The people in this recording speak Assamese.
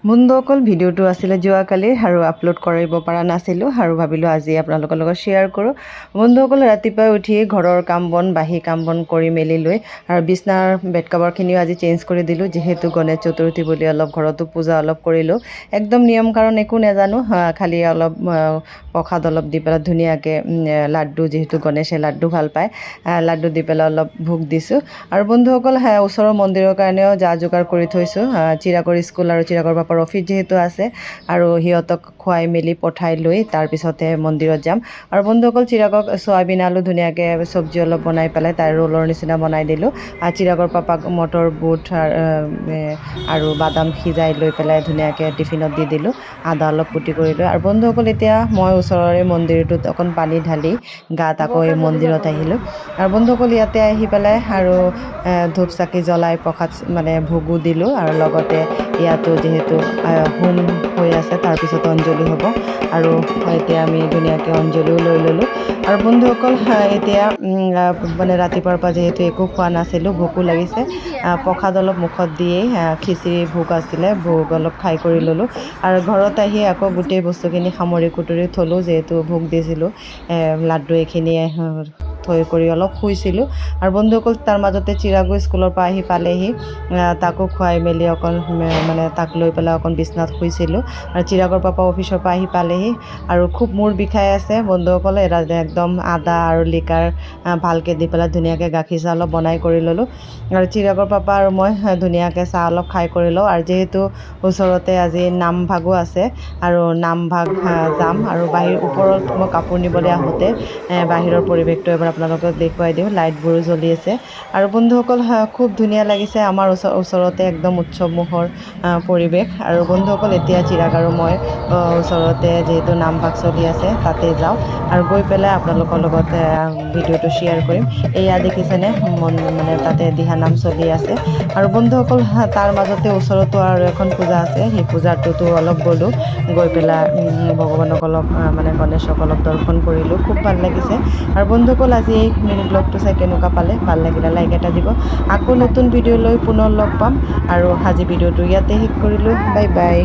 বন্ধুসকল ভিডিঅ'টো আছিলে যোৱাকালিৰ আৰু আপলোড কৰিব পৰা নাছিলোঁ আৰু ভাবিলোঁ আজি আপোনালোকৰ লগত শ্বেয়াৰ কৰোঁ। বন্ধুসকল ৰাতিপুৱা উঠি ঘৰৰ কাম বন বাহি কাম বন কৰি মেলি লৈ আৰু বিছনাৰ বেড কভাৰখিনিও আজি চেঞ্জ কৰি দিলোঁ, যিহেতু গণেশ চতুৰ্থী বুলি অলপ ঘৰতো পূজা অলপ কৰিলোঁ। একদম নিয়ম কাৰণ একো নাজানো, খালি অলপ প্ৰসাদ অলপ দি পেলাই ধুনীয়াকৈ লাড্ডু, যিহেতু গণেশে লাড্ডু ভাল পায়, লাড্ডু দি পেলাই অলপ ভোগ দিছোঁ। আৰু বন্ধুসকল ওচৰৰ মন্দিৰৰ কাৰণেও যা যোগাৰ কৰি থৈছোঁ। চিৰাগৰ স্কুল আৰু চিৰাগৰ বাপাৰ অফিচ যিহেতু আছে আৰু সিহঁতক খুৱাই মেলি পঠাই লৈ তাৰপিছতহে মন্দিৰত যাম। আৰু বন্ধুসকল চিৰাগক চয়াবিন আলু ধুনীয়াকৈ চব্জি অলপ বনাই পেলাই তাৰ ৰোলৰ নিচিনা বনাই দিলোঁ। চিৰাগৰ পাপাক মটৰ বুট আৰু বাদাম সিজাই লৈ পেলাই ধুনীয়াকৈ টিফিনত দি দিলোঁ, আদা অলপ কুটি কৰি লৈ। আৰু বন্ধুসকল এতিয়া মই ওচৰৰে মন্দিৰটোত অকণ পানী ঢালি গাত আকৌ এই মন্দিৰত আহিলোঁ। আৰু বন্ধুসকল ইয়াতে আহি পেলাই আৰু ধূপ চাকি জ্বলাই প্ৰসাদ ভোগো দিলোঁ। আৰু লগতে ইয়াতো যিহেতু হোম হৈ আছে, তাৰপিছত অঞ্জলি হ'ব আৰু এতিয়া আমি ধুনীয়াকৈ অঞ্জলিও লৈ ল'লোঁ। আৰু বন্ধুসকল এতিয়া ৰাতিপুৱাৰ পৰা যিহেতু একো খোৱা নাছিলোঁ, ভোকো লাগিছে, প্ৰসাদ অলপ মুখত দিয়েই খিচিৰি ভোগ আছিলে, ভোগ অলপ খাই কৰি ল'লোঁ। আৰু ঘৰত আহি আকৌ গোটেই বস্তুখিনি সামৰি কুটৰি থলোঁ, যিহেতু ভোগ দিছিলোঁ, লাড্ডু এইখিনিয়ে থৈ কৰি অলপ শুইছিলোঁ। আৰু বন্ধুসকল তাৰ মাজতে চিৰাগো স্কুলৰ পৰা আহি পালেহি, তাকো খুৱাই মেলি অকণ তাক লৈ পেলাই অকণ বিচনাত শুইছিলোঁ। আৰু চিৰাগৰ পাপা অফিচৰ পৰা আহি পালেহি আৰু খুব মূৰ বিষাই আছে। বন্ধুসকলে একদম আদা আৰু লিকাৰ ভালকৈ দি পেলাই ধুনীয়াকৈ গাখীৰ চাহ অলপ বনাই কৰি ল'লোঁ। আৰু চিৰাগৰ পাপা আৰু মই ধুনীয়াকৈ চাহ অলপ খাই কৰি লওঁ। আৰু যিহেতু ওচৰতে আজি নামভাগো আছে আৰু নামভাগ যাম। আৰু ওপৰত মই কাপোৰ নিবলৈ আহোঁতে বাহিৰৰ পৰিৱেশটো এবাৰ আপোনালোকক দেখুৱাই দিওঁ, লাইটবোৰো জ্বলি আছে। আৰু বন্ধুসকল খুব ধুনীয়া লাগিছে, আমাৰ ওচৰতে একদম উৎসৱমুখৰ পৰিৱেশ। আৰু বন্ধুসকল এতিয়া চিৰাগ আৰু মই ওচৰতে যিহেতু নামভাগ চলি আছে তাতে যাওঁ আৰু গৈ পেলাই আপোনালোকৰ লগত ভিডিঅ'টো শ্বেয়াৰ কৰিম। এয়া দেখিছেনে, তাতে দিহানাম চলি আছে। আৰু বন্ধুসকল তাৰ মাজতে ওচৰতো আৰু এখন পূজা আছে, সেই পূজাটোতো অলপ গ'লোঁ, গৈ পেলাই ভগৱানক অলপ গণেশক অলপ দৰ্শন কৰিলোঁ, খুব ভাল লাগিছে। আৰু বন্ধুসকল আজি এই মিনি ব্লগটো চাই কেনেকুৱা পালে, ভাল লাগিলে লাইক এটা দিব। আকৌ নতুন ভিডিঅ' লৈ পুনৰ লগ পাম। আৰু আজি ভিডিঅ'টো ইয়াতে শেষ কৰিলোঁ, বাই বাই।